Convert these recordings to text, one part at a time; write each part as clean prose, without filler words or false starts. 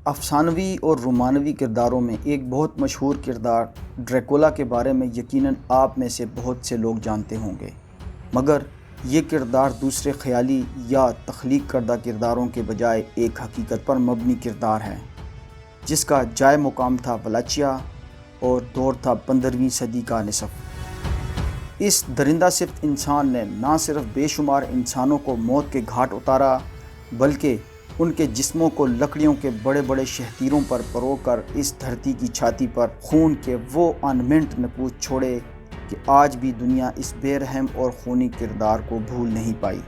افسانوی اور رومانوی کرداروں میں ایک بہت مشہور کردار ڈریکولا کے بارے میں یقیناً آپ میں سے بہت سے لوگ جانتے ہوں گے، مگر یہ کردار دوسرے خیالی یا تخلیق کردہ کرداروں کے بجائے ایک حقیقت پر مبنی کردار ہے، جس کا جائے مقام تھا ولاچیا اور دور تھا 15ویں صدی کا نصف۔ اس درندہ صفت انسان نے نہ صرف بے شمار انسانوں کو موت کے گھاٹ اتارا، بلکہ ان کے جسموں کو لکڑیوں کے بڑے بڑے شہتیروں پر پرو کر اس دھرتی کی چھاتی پر خون کے وہ انمنٹ نقوش چھوڑے کہ آج بھی دنیا اس بے رحم اور خونی کردار کو بھول نہیں پائی۔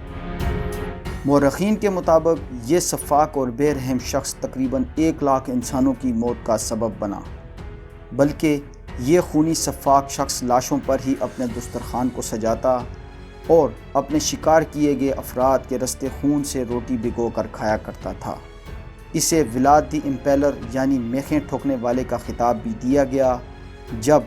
مورخین کے مطابق یہ سفاک اور بے رحم شخص تقریباً 1 لاکھ انسانوں کی موت کا سبب بنا، بلکہ یہ خونی سفاک شخص لاشوں پر ہی اپنے دسترخوان کو سجاتا اور اپنے شکار کیے گئے افراد کے رستے خون سے روٹی بھگو کر کھایا کرتا تھا۔ اسے ولاد دی امپیلر یعنی میخیں ٹھوکنے والے کا خطاب بھی دیا گیا، جب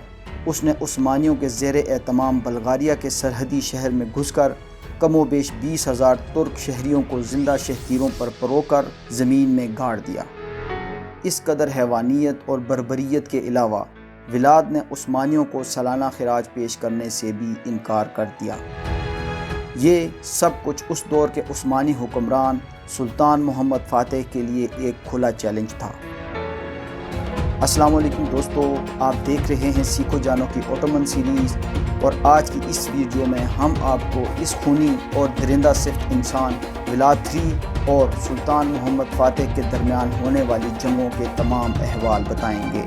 اس نے عثمانیوں کے زیر اہتمام بلغاریہ کے سرحدی شہر میں گھس کر کم و بیش 20,000 ترک شہریوں کو زندہ شہتیروں پر پرو کر زمین میں گاڑ دیا۔ اس قدر حیوانیت اور بربریت کے علاوہ ولاد نے عثمانیوں کو سالانہ خراج پیش کرنے سے بھی انکار کر دیا۔ یہ سب کچھ اس دور کے عثمانی حکمران سلطان محمد فاتح کے لیے ایک کھلا چیلنج تھا۔ السلام علیکم دوستو، آپ دیکھ رہے ہیں سیکھو جانو کی اوٹومن سیریز، اور آج کی اس ویڈیو میں ہم آپ کو اس خونی اور درندہ صفت انسان ولاد III اور سلطان محمد فاتح کے درمیان ہونے والی جنگوں کے تمام احوال بتائیں گے۔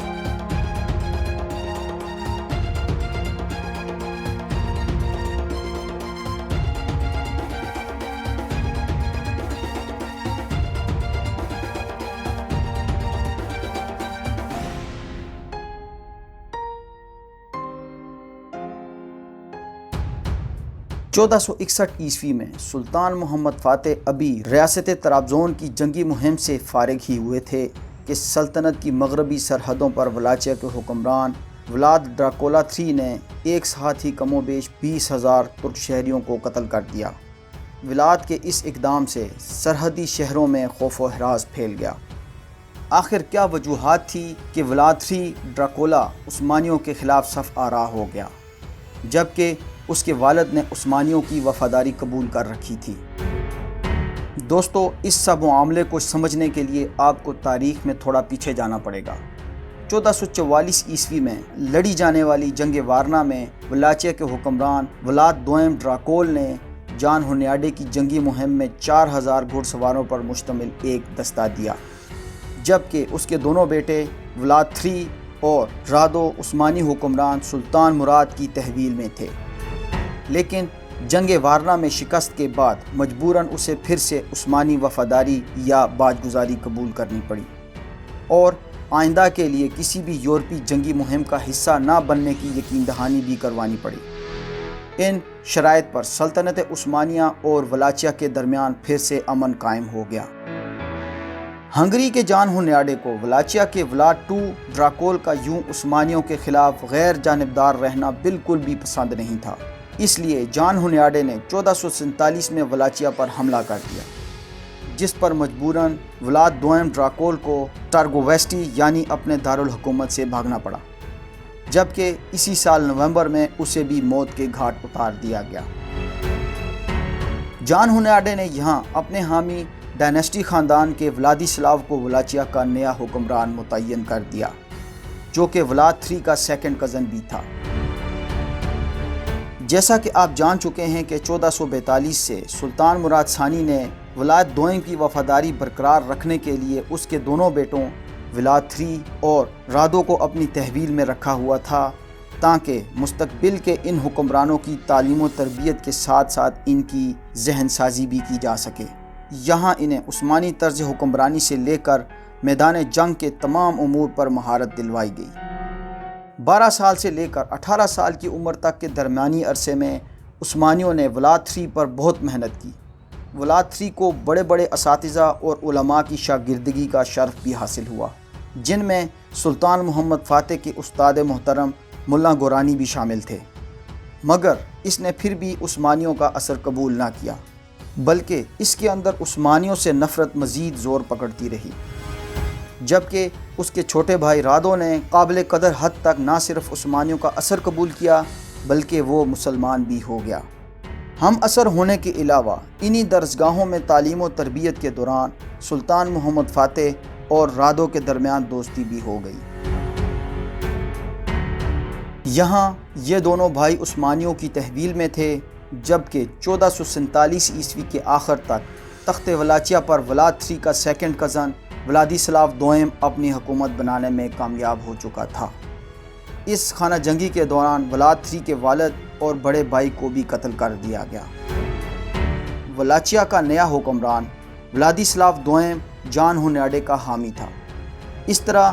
1461 عیسوی میں سلطان محمد فاتح ابھی ریاست طرابزون کی جنگی مہم سے فارغ ہی ہوئے تھے کہ سلطنت کی مغربی سرحدوں پر ولاچیا کے حکمران ولاد ڈراکولا III نے ایک ساتھ ہی کم و بیش 20,000 ترک شہریوں کو قتل کر دیا۔ ولاد کے اس اقدام سے سرحدی شہروں میں خوف و ہراس پھیل گیا۔ آخر کیا وجوہات تھی کہ ولاد III ڈراکولا عثمانیوں کے خلاف صف آراء ہو گیا، جبکہ اس کے والد نے عثمانیوں کی وفاداری قبول کر رکھی تھی؟ دوستو، اس سب معاملے کو سمجھنے کے لیے آپ کو تاریخ میں تھوڑا پیچھے جانا پڑے گا۔ 1444 عیسوی میں لڑی جانے والی جنگ وارنا میں ولاچیا کے حکمران ولاد دوئم ڈراکول نے جان ہونیاڈے کی جنگی مہم میں 4,000 گھڑ سواروں پر مشتمل ایک دستہ دیا، جبکہ اس کے دونوں بیٹے ولاد III اور رادو عثمانی حکمران سلطان مراد کی تحویل میں تھے، لیکن جنگ وارنا میں شکست کے بعد مجبوراً اسے پھر سے عثمانی وفاداری یا باجگزاری قبول کرنی پڑی اور آئندہ کے لیے کسی بھی یورپی جنگی مہم کا حصہ نہ بننے کی یقین دہانی بھی کروانی پڑی۔ ان شرائط پر سلطنت عثمانیہ اور ولاچیا کے درمیان پھر سے امن قائم ہو گیا۔ ہنگری کے جان ہونیاڈے کو ولاچیا کے ولاد II ڈراکول کا یوں عثمانیوں کے خلاف غیر جانبدار رہنا بالکل بھی پسند نہیں تھا، اس لیے جان ہونیاڈے نے 1447 میں ولاچیا پر حملہ کر دیا، جس پر مجبوراً ولاد دوئم ڈراکول کو ٹارگوویسٹی یعنی اپنے دارالحکومت سے بھاگنا پڑا، جبکہ اسی سال نومبر میں اسے بھی موت کے گھاٹ اتار دیا گیا۔ جان ہونیاڈے نے یہاں اپنے حامی ڈائنسٹی خاندان کے ولادیسلاو کو ولاچیا کا نیا حکمران متعین کر دیا، جو کہ ولاد III کا سیکنڈ کزن بھی تھا۔ جیسا کہ آپ جان چکے ہیں کہ 1442 سے سلطان مراد ثانی نے ولاد دوئم کی وفاداری برقرار رکھنے کے لیے اس کے دونوں بیٹوں ولاد III اور رادو کو اپنی تحویل میں رکھا ہوا تھا، تاکہ مستقبل کے ان حکمرانوں کی تعلیم و تربیت کے ساتھ ساتھ ان کی ذہن سازی بھی کی جا سکے۔ یہاں انہیں عثمانی طرز حکمرانی سے لے کر میدان جنگ کے تمام امور پر مہارت دلوائی گئی۔ 12 سال سے لے کر 18 سال کی عمر تک کے درمیانی عرصے میں عثمانیوں نے ولاد III پر بہت محنت کی۔ ولاد III کو بڑے بڑے اساتذہ اور علماء کی شاگردگی کا شرف بھی حاصل ہوا، جن میں سلطان محمد فاتح کے استاد محترم ملا گورانی بھی شامل تھے، مگر اس نے پھر بھی عثمانیوں کا اثر قبول نہ کیا، بلکہ اس کے اندر عثمانیوں سے نفرت مزید زور پکڑتی رہی۔ جبکہ اس کے چھوٹے بھائی رادو نے قابل قدر حد تک نہ صرف عثمانیوں کا اثر قبول کیا بلکہ وہ مسلمان بھی ہو گیا۔ ہم اثر ہونے کے علاوہ انہی درسگاہوں میں تعلیم و تربیت کے دوران سلطان محمد فاتح اور رادو کے درمیان دوستی بھی ہو گئی۔ یہاں یہ دونوں بھائی عثمانیوں کی تحویل میں تھے، جبکہ 1447 عیسوی کے آخر تک تخت ولاچیا پر ولاد III کا سیکنڈ کزن ولادیسلاو دوئم اپنی حکومت بنانے میں کامیاب ہو چکا تھا۔ اس خانہ جنگی کے دوران ولاد III کے والد اور بڑے بھائی کو بھی قتل کر دیا گیا۔ ولاچیا کا نیا حکمران ولادیسلاو دوئم جان ہنیاڈے کا حامی تھا۔ اس طرح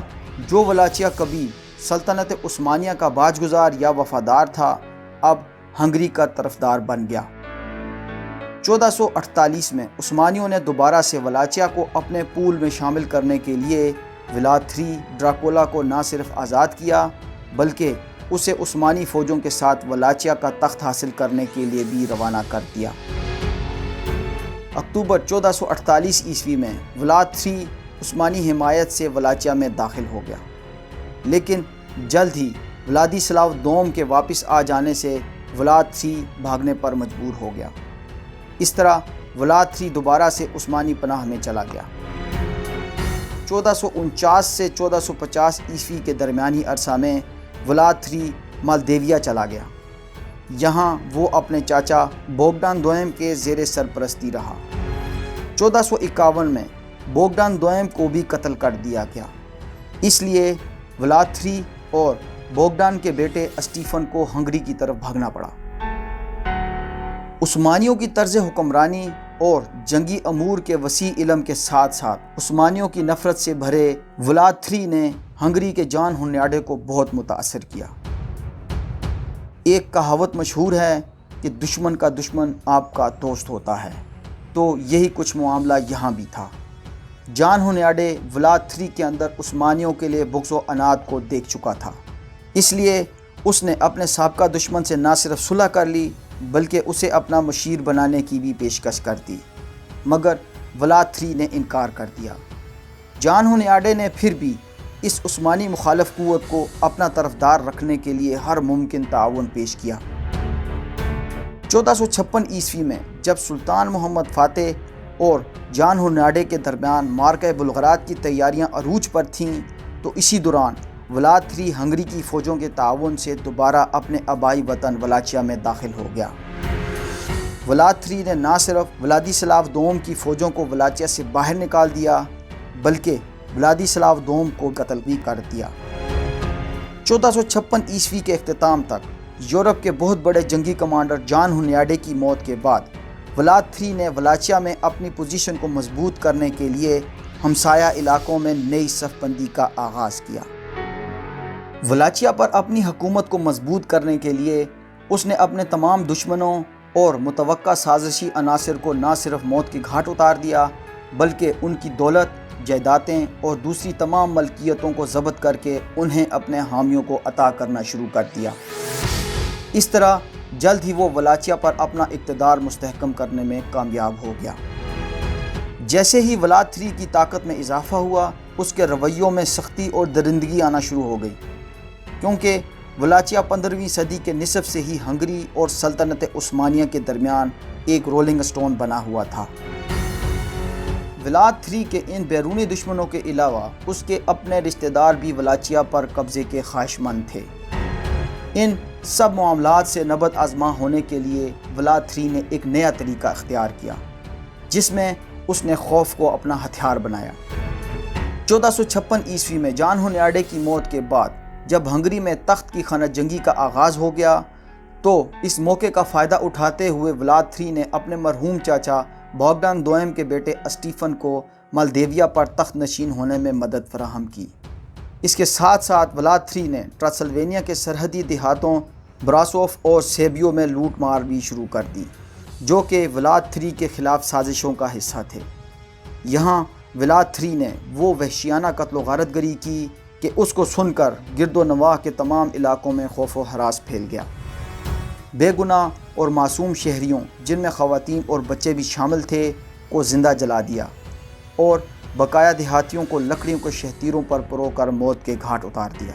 جو ولاچیا کبھی سلطنت عثمانیہ کا باج گزار یا وفادار تھا، اب ہنگری کا طرفدار بن گیا۔ 1448 میں عثمانیوں نے دوبارہ سے ولاچیا کو اپنے پول میں شامل کرنے کے لیے ولاد III ڈراکولا کو نہ صرف آزاد کیا بلکہ اسے عثمانی فوجوں کے ساتھ ولاچیا کا تخت حاصل کرنے کے لیے بھی روانہ کر دیا۔ اکتوبر 1448 عیسوی میں ولاد III عثمانی حمایت سے ولاچیا میں داخل ہو گیا، لیکن جلد ہی ولادیسلاو دوم کے واپس آ جانے سے ولاد III بھاگنے پر مجبور ہو گیا۔ اس طرح ولاد III دوبارہ سے عثمانی پناہ میں چلا گیا۔ 1449 سے 1450 عیسوی کے درمیانی عرصہ میں ولاد III مالدیویا چلا گیا۔ یہاں وہ اپنے چاچا بوگڈان دوئم کے زیر سرپرستی رہا۔ 1451 میں بوگڈان دوئم کو بھی قتل کر دیا گیا، اس لیے ولاد III اور بوگڈان کے بیٹے اسٹیفن کو ہنگری کی طرف بھاگنا پڑا۔ عثمانیوں کی طرز حکمرانی اور جنگی امور کے وسیع علم کے ساتھ ساتھ عثمانیوں کی نفرت سے بھرے ولاد III نے ہنگری کے جان ہنیاڈے کو بہت متاثر کیا۔ ایک کہاوت مشہور ہے کہ دشمن کا دشمن آپ کا دوست ہوتا ہے، تو یہی کچھ معاملہ یہاں بھی تھا۔ جان ہنیاڈے ولاد III کے اندر عثمانیوں کے لیے بغض و عناد کو دیکھ چکا تھا، اس لیے اس نے اپنے سابقہ دشمن سے نہ صرف صلح کر لی بلکہ اسے اپنا مشیر بنانے کی بھی پیشکش کر دی، مگر ولاد III نے انکار کر دیا۔ جان ہنیاڈے نے پھر بھی اس عثمانی مخالف قوت کو اپنا طرفدار رکھنے کے لیے ہر ممکن تعاون پیش کیا۔ 1456 عیسوی میں جب سلطان محمد فاتح اور جان ہنیاڈے کے درمیان معرکہ بلغراد کی تیاریاں عروج پر تھیں، تو اسی دوران ولاد III ہنگری کی فوجوں کے تعاون سے دوبارہ اپنے آبائی وطن ولاچیا میں داخل ہو گیا۔ ولاد III نے نہ صرف ولادیسلاو دوم کی فوجوں کو ولاچیا سے باہر نکال دیا بلکہ ولادیسلاو دوم کو قتل بھی کر دیا۔ 1456 عیسوی کے اختتام تک یورپ کے بہت بڑے جنگی کمانڈر جان ہنیاڈے کی موت کے بعد ولاد III نے ولاچیا میں اپنی پوزیشن کو مضبوط کرنے کے لیے ہمسایہ علاقوں میں نئی صف بندی کا آغاز کیا۔ ولاچیا پر اپنی حکومت کو مضبوط کرنے کے لیے اس نے اپنے تمام دشمنوں اور متوقع سازشی عناصر کو نہ صرف موت کے گھاٹ اتار دیا بلکہ ان کی دولت، جائیدادیں اور دوسری تمام ملکیتوں کو ضبط کر کے انہیں اپنے حامیوں کو عطا کرنا شروع کر دیا۔ اس طرح جلد ہی وہ ولاچیا پر اپنا اقتدار مستحکم کرنے میں کامیاب ہو گیا۔ جیسے ہی ولاد III کی طاقت میں اضافہ ہوا، اس کے رویوں میں سختی اور درندگی آنا شروع ہو گئی، کیونکہ ولاچیا 15ویں صدی کے نصف سے ہی ہنگری اور سلطنت عثمانیہ کے درمیان ایک رولنگ سٹون بنا ہوا تھا۔ ولاد III کے ان بیرونی دشمنوں کے علاوہ اس کے اپنے رشتہ دار بھی ولاچیا پر قبضے کے خواہشمند تھے۔ ان سب معاملات سے نبرد آزما ہونے کے لیے ولاد III نے ایک نیا طریقہ اختیار کیا، جس میں اس نے خوف کو اپنا ہتھیار بنایا۔ 1456 عیسوی میں جان ہنیاڈے کی موت کے بعد جب ہنگری میں تخت کی خانہ جنگی کا آغاز ہو گیا، تو اس موقع کا فائدہ اٹھاتے ہوئے ولاد III نے اپنے مرحوم چاچا بوگڈان دوئم کے بیٹے اسٹیفن کو مالدیویا پر تخت نشین ہونے میں مدد فراہم کی۔ اس کے ساتھ ساتھ ولاد III نے ٹرانسلوینیا کے سرحدی دیہاتوں براسوف اور سیبیو میں لوٹ مار بھی شروع کر دی، جو کہ ولاد III کے خلاف سازشوں کا حصہ تھے۔ یہاں ولاد III نے وہ وحشیانہ قتل و غارت گری کی کہ اس کو سن کر گرد و نواح کے تمام علاقوں میں خوف و ہراس پھیل گیا۔ بے گناہ اور معصوم شہریوں، جن میں خواتین اور بچے بھی شامل تھے، کو زندہ جلا دیا۔ اور بقایا دیہاتیوں کو لکڑیوں کے شہتیروں پر پرو کر موت کے گھاٹ اتار دیا۔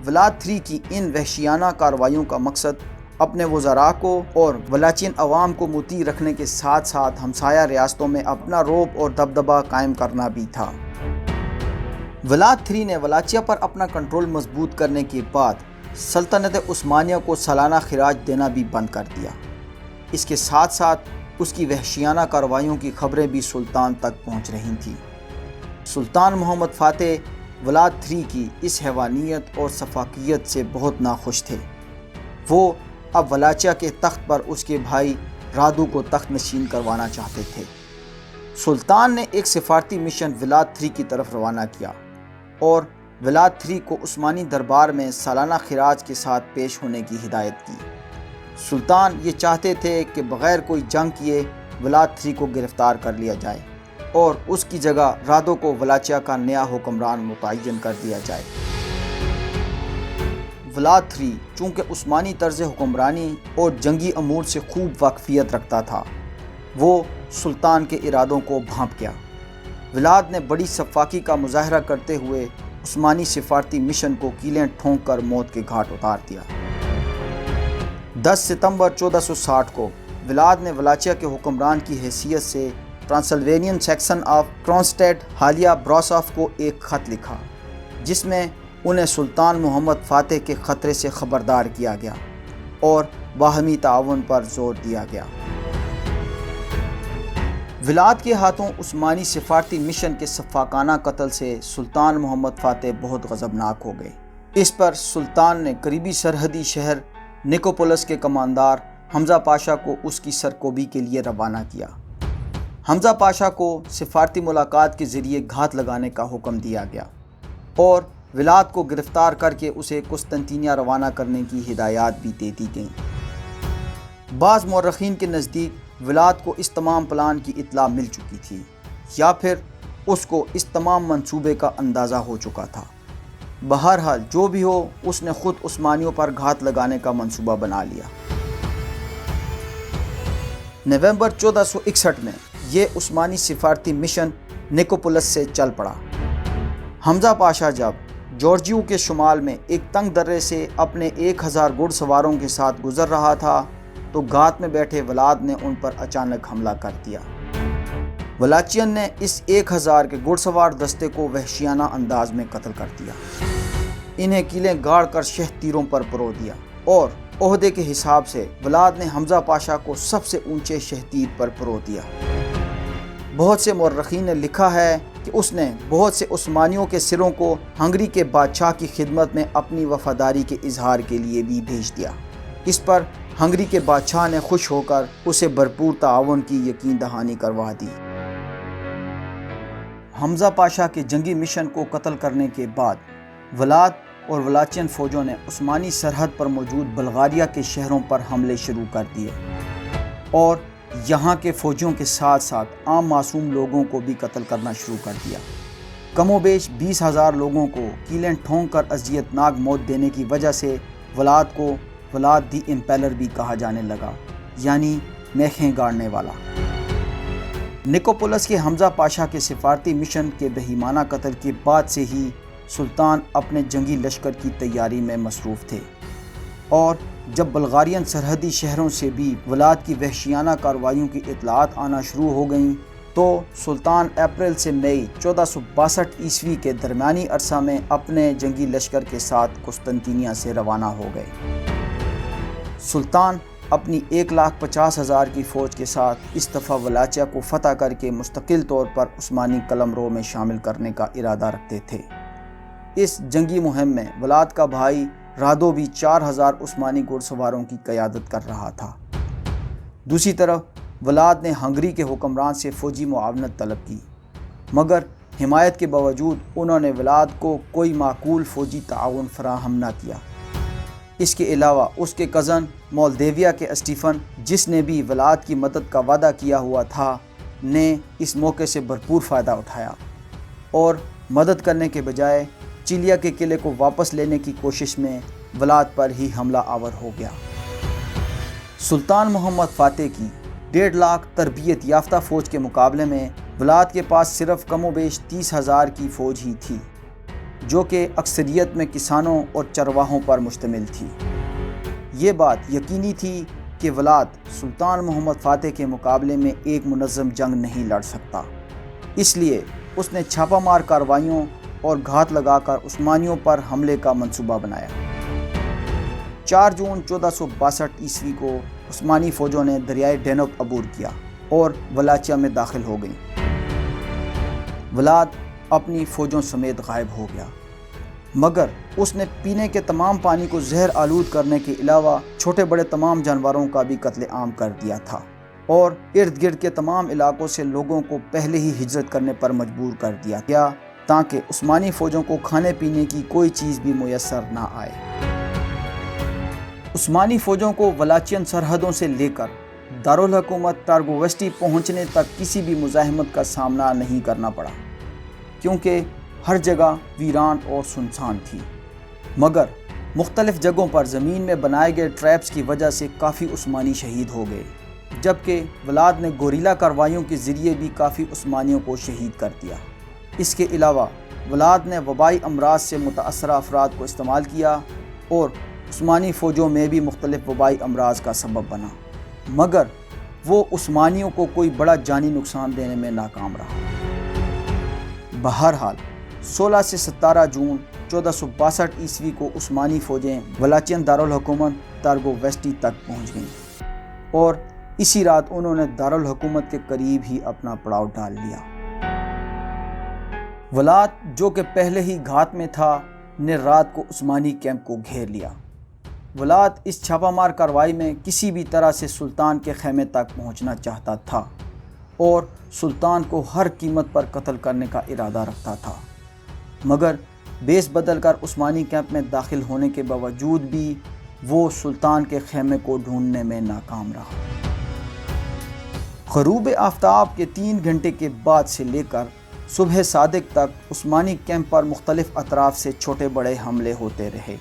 ولاد III کی ان وحشیانہ کارروائیوں کا مقصد اپنے وزراء کو اور ولاچین عوام کو مطیع رکھنے کے ساتھ ساتھ ہمسایہ ریاستوں میں اپنا رعب اور دبدبہ قائم کرنا بھی تھا۔ ولاد III نے ولاچیا پر اپنا کنٹرول مضبوط کرنے کے بعد سلطنت عثمانیہ کو سالانہ خراج دینا بھی بند کر دیا۔ اس کے ساتھ ساتھ اس کی وحشیانہ کارروائیوں کی خبریں بھی سلطان تک پہنچ رہی تھیں۔ سلطان محمد فاتح ولاد III کی اس حیوانیت اور سفاکیت سے بہت ناخوش تھے۔ وہ اب ولاچیا کے تخت پر اس کے بھائی رادو کو تخت نشین کروانا چاہتے تھے۔ سلطان نے ایک سفارتی مشن ولاد III کی طرف روانہ کیا اور ولاد III کو عثمانی دربار میں سالانہ خراج کے ساتھ پیش ہونے کی ہدایت کی۔ سلطان یہ چاہتے تھے کہ بغیر کوئی جنگ کیے ولاد III کو گرفتار کر لیا جائے اور اس کی جگہ رادو کو ولاچیا کا نیا حکمران متعین کر دیا جائے۔ ولاد III چونکہ عثمانی طرز حکمرانی اور جنگی امور سے خوب واقفیت رکھتا تھا، وہ سلطان کے ارادوں کو بھانپ گیا۔ ولاد نے بڑی سفاکی کا مظاہرہ کرتے ہوئے عثمانی سفارتی مشن کو کیلیں ٹھونک کر موت کے گھاٹ اتار دیا۔ 10 ستمبر 1460 کو ولاد نے ولاچیا کے حکمران کی حیثیت سے ٹرانسلوینین سیکشن آف کرونسٹیڈ حالیہ براسوف کو ایک خط لکھا، جس میں انہیں سلطان محمد فاتح کے خطرے سے خبردار کیا گیا اور باہمی تعاون پر زور دیا گیا۔ ولاد کے ہاتھوں عثمانی سفارتی مشن کے سفاکانہ قتل سے سلطان محمد فاتح بہت غضبناک ہو گئے۔ اس پر سلطان نے قریبی سرحدی شہر نیکوپولس کے کماندار حمزہ پاشا کو اس کی سرکوبی کے لیے روانہ کیا۔ حمزہ پاشا کو سفارتی ملاقات کے ذریعے گھات لگانے کا حکم دیا گیا اور ولاد کو گرفتار کر کے اسے قسطنطنیہ روانہ کرنے کی ہدایات بھی دے دی گئیں۔ بعض مورخین کے نزدیک ولاد کو اس تمام پلان کی اطلاع مل چکی تھی یا پھر اس کو اس تمام منصوبے کا اندازہ ہو چکا تھا۔ بہرحال جو بھی ہو، اس نے خود عثمانیوں پر گھات لگانے کا منصوبہ بنا لیا۔ نومبر 1461 میں یہ عثمانی سفارتی مشن نیکوپولس سے چل پڑا۔ حمزہ پاشا جب جارجیو کے شمال میں ایک تنگ درے سے اپنے 1000 گھڑ سواروں کے ساتھ گزر رہا تھا تو گھات میں بیٹھے ولاد نے ان پر اچانک حملہ کر دیا۔ ولاچین نے اس 1000 کے گھڑ سوار دستے کو وحشیانہ انداز میں قتل کر دیا۔ انہیں کیلیں گاڑ کر شہ تیروں پر پرو دیا اور عہدے کے حساب سے ولاد نے حمزہ پاشا کو سب سے اونچے شہ تیر پر پرو دیا۔ بہت سے مورخین نے لکھا ہے کہ اس نے بہت سے عثمانیوں کے سروں کو ہنگری کے بادشاہ کی خدمت میں اپنی وفاداری کے اظہار کے لیے بھی بھیج دیا۔ اس پر ہنگری کے بادشاہ نے خوش ہو کر اسے بھرپور تعاون کی یقین دہانی کروا دی۔ حمزہ پاشا کے جنگی مشن کو قتل کرنے کے بعد ولاد اور ولاچین فوجوں نے عثمانی سرحد پر موجود بلغاریہ کے شہروں پر حملے شروع کر دیے اور یہاں کے فوجیوں کے ساتھ ساتھ عام معصوم لوگوں کو بھی قتل کرنا شروع کر دیا۔ کم و بیش 20,000 لوگوں کو کیلیں ٹھونک کر اذیت ناک موت دینے کی وجہ سے ولاد کو ولاد دی امپیلر بھی کہا جانے لگا، یعنی میخیں گاڑنے والا۔ نیکوپولس کے حمزہ پاشا کے سفارتی مشن کے بہیمانہ قتل کے بعد سے ہی سلطان اپنے جنگی لشکر کی تیاری میں مصروف تھے، اور جب بلغارین سرحدی شہروں سے بھی ولاد کی وحشیانہ کارروائیوں کی اطلاعات آنا شروع ہو گئیں تو سلطان اپریل سے مئی 1462 عیسوی کے درمیانی عرصہ میں اپنے جنگی لشکر کے ساتھ قسطنطنیہ سے روانہ ہو گئے۔ سلطان اپنی 1,50,000 کی فوج کے ساتھ اس دفعہ ولاچیا کو فتح کر کے مستقل طور پر عثمانی قلمرو میں شامل کرنے کا ارادہ رکھتے تھے۔ اس جنگی مہم میں ولاد کا بھائی رادو بھی 4,000 عثمانی گھڑ سواروں کی قیادت کر رہا تھا۔ دوسری طرف ولاد نے ہنگری کے حکمران سے فوجی معاونت طلب کی، مگر حمایت کے باوجود انہوں نے ولاد کو کوئی معقول فوجی تعاون فراہم نہ کیا۔ اس کے علاوہ اس کے کزن مولدیویا کے اسٹیفن، جس نے بھی ولاد کی مدد کا وعدہ کیا ہوا تھا، نے اس موقع سے بھرپور فائدہ اٹھایا اور مدد کرنے کے بجائے چیلیا کے قلعے کو واپس لینے کی کوشش میں ولاد پر ہی حملہ آور ہو گیا۔ سلطان محمد فاتح کی 1.5 لاکھ تربیت یافتہ فوج کے مقابلے میں ولاد کے پاس صرف کم و بیش 30,000 کی فوج ہی تھی، جو کہ اکثریت میں کسانوں اور چرواہوں پر مشتمل تھی۔ یہ بات یقینی تھی کہ ولاد سلطان محمد فاتح کے مقابلے میں ایک منظم جنگ نہیں لڑ سکتا، اس لیے اس نے چھاپہ مار کارروائیوں اور گھات لگا کر عثمانیوں پر حملے کا منصوبہ بنایا۔ 4 جون 1462 عیسوی کو عثمانی فوجوں نے دریائے ڈینوب عبور کیا اور ولاچیا میں داخل ہو گئیں۔ ولاد اپنی فوجوں سمیت غائب ہو گیا، مگر اس نے پینے کے تمام پانی کو زہر آلود کرنے کے علاوہ چھوٹے بڑے تمام جانوروں کا بھی قتل عام کر دیا تھا اور ارد گرد کے تمام علاقوں سے لوگوں کو پہلے ہی ہجرت کرنے پر مجبور کر دیا گیا تاکہ عثمانی فوجوں کو کھانے پینے کی کوئی چیز بھی میسر نہ آئے۔ عثمانی فوجوں کو ولاچین سرحدوں سے لے کر دارالحکومت ٹارگووسٹی پہنچنے تک کسی بھی مزاحمت کا سامنا نہیں کرنا پڑا، کیونکہ ہر جگہ ویران اور سنسان تھی، مگر مختلف جگہوں پر زمین میں بنائے گئے ٹریپس کی وجہ سے کافی عثمانی شہید ہو گئے، جبکہ ولاد نے گوریلا کارروائیوں کے ذریعے بھی کافی عثمانیوں کو شہید کر دیا۔ اس کے علاوہ ولاد نے وبائی امراض سے متاثرہ افراد کو استعمال کیا اور عثمانی فوجوں میں بھی مختلف وبائی امراض کا سبب بنا، مگر وہ عثمانیوں کو کوئی بڑا جانی نقصان دینے میں ناکام رہا۔ بہرحال 16 سے 17 جون 1462 عیسوی کو عثمانی فوجیں ولاچین دارالحکومت ٹارگووسٹی تک پہنچ گئیں اور اسی رات انہوں نے دارالحکومت کے قریب ہی اپنا پڑاؤ ڈال لیا۔ ولاد جو کہ پہلے ہی گھات میں تھا نے رات کو عثمانی کیمپ کو گھیر لیا۔ ولاد اس چھاپہ مار کارروائی میں کسی بھی طرح سے سلطان کے خیمے تک پہنچنا چاہتا تھا اور سلطان کو ہر قیمت پر قتل کرنے کا ارادہ رکھتا تھا، مگر بیس بدل کر عثمانی کیمپ میں داخل ہونے کے باوجود بھی وہ سلطان کے خیمے کو ڈھونڈنے میں ناکام رہا۔ غروب آفتاب کے 3 گھنٹے کے بعد سے لے کر صبح صادق تک عثمانی کیمپ پر مختلف اطراف سے چھوٹے بڑے حملے ہوتے رہے،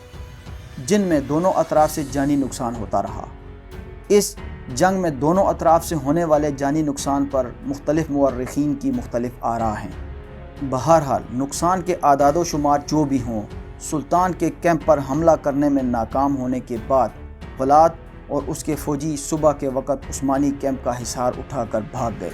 جن میں دونوں اطراف سے جانی نقصان ہوتا رہا۔ اس جنگ میں دونوں اطراف سے ہونے والے جانی نقصان پر مختلف مورخین کی مختلف آراء ہیں۔ بہرحال نقصان کے اعداد و شمار جو بھی ہوں، سلطان کے کیمپ پر حملہ کرنے میں ناکام ہونے کے بعد ولاد اور اس کے فوجی صبح کے وقت عثمانی کیمپ کا حصار اٹھا کر بھاگ گئے۔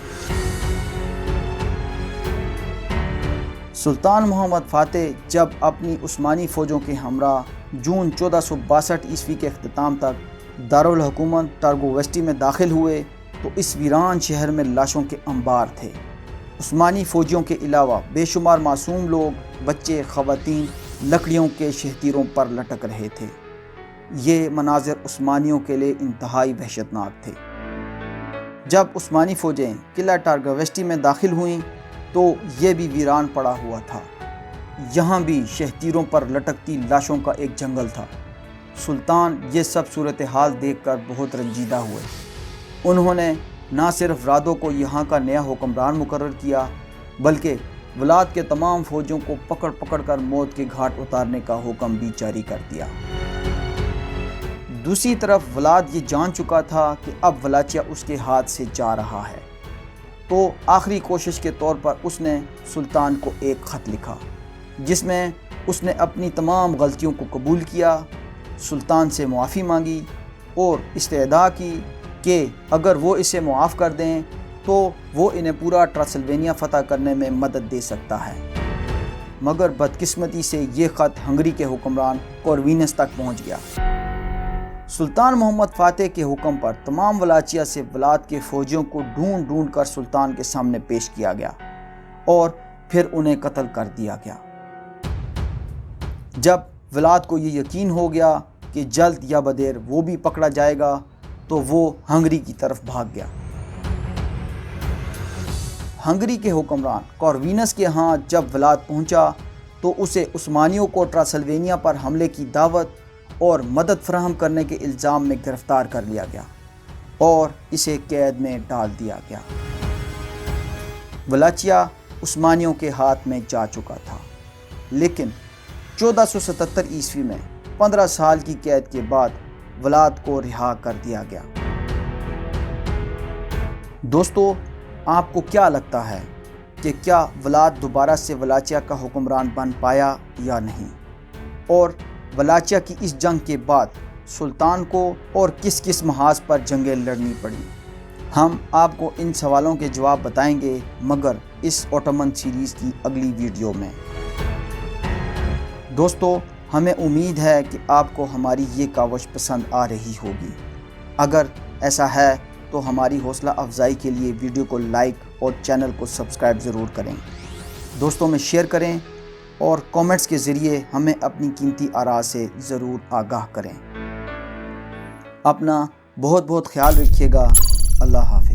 سلطان محمد فاتح جب اپنی عثمانی فوجوں کے ہمراہ جون 1462 عیسوی کے اختتام تک دارالحکومت ٹارگووسٹی میں داخل ہوئے تو اس ویران شہر میں لاشوں کے انبار تھے۔ عثمانی فوجیوں کے علاوہ بے شمار معصوم لوگ، بچے، خواتین لکڑیوں کے شہتیروں پر لٹک رہے تھے۔ یہ مناظر عثمانیوں کے لیے انتہائی وحشتناک تھے۔ جب عثمانی فوجیں قلعہ ٹارگووسٹی میں داخل ہوئیں تو یہ بھی ویران پڑا ہوا تھا، یہاں بھی شہتیروں پر لٹکتی لاشوں کا ایک جنگل تھا۔ سلطان یہ سب صورتحال دیکھ کر بہت رنجیدہ ہوئے۔ انہوں نے نہ صرف رادو کو یہاں کا نیا حکمران مقرر کیا، بلکہ ولاد کے تمام فوجوں کو پکڑ پکڑ کر موت کے گھاٹ اتارنے کا حکم بھی جاری کر دیا۔ دوسری طرف ولاد یہ جان چکا تھا کہ اب ولاچیا اس کے ہاتھ سے جا رہا ہے، تو آخری کوشش کے طور پر اس نے سلطان کو ایک خط لکھا، جس میں اس نے اپنی تمام غلطیوں کو قبول کیا، سلطان سے معافی مانگی اور استدعا کی کہ اگر وہ اسے معاف کر دیں تو وہ انہیں پورا ٹرانسلوینیا فتح کرنے میں مدد دے سکتا ہے۔ مگر بدقسمتی سے یہ خط ہنگری کے حکمران کورونیس تک پہنچ گیا۔ سلطان محمد فاتح کے حکم پر تمام ولاچیا سے ولاد کے فوجیوں کو ڈھونڈ ڈھونڈ کر سلطان کے سامنے پیش کیا گیا اور پھر انہیں قتل کر دیا گیا۔ جب ولاد کو یہ یقین ہو گیا کہ جلد یا بدیر وہ بھی پکڑا جائے گا تو وہ ہنگری کی طرف بھاگ گیا۔ ہنگری کے حکمران کورونیس کے ہاں جب ولاد پہنچا تو اسے عثمانیوں کو ٹرانسلوینیا پر حملے کی دعوت اور مدد فراہم کرنے کے الزام میں گرفتار کر لیا گیا اور اسے قید میں ڈال دیا گیا۔ ولاچیا عثمانیوں کے ہاتھ میں جا چکا تھا، لیکن 1477 عیسوی میں 15 سال کی قید کے بعد ولاد کو رہا کر دیا گیا۔ دوستو، آپ کو کیا لگتا ہے کہ کیا ولاد دوبارہ سے ولاچیا کا حکمران بن پایا یا نہیں، اور ولاچیا کی اس جنگ کے بعد سلطان کو اور کس کس محاذ پر جنگیں لڑنی پڑیں۔ ہم آپ کو ان سوالوں کے جواب بتائیں گے، مگر اس اوٹومن سیریز کی اگلی ویڈیو میں۔ دوستو، ہمیں امید ہے کہ آپ کو ہماری یہ کاوش پسند آ رہی ہوگی۔ اگر ایسا ہے تو ہماری حوصلہ افزائی کے لیے ویڈیو کو لائک اور چینل کو سبسکرائب ضرور کریں، دوستوں میں شیئر کریں اور کومنٹس کے ذریعے ہمیں اپنی قیمتی آراء سے ضرور آگاہ کریں۔ اپنا بہت خیال رکھیے گا۔ اللہ حافظ۔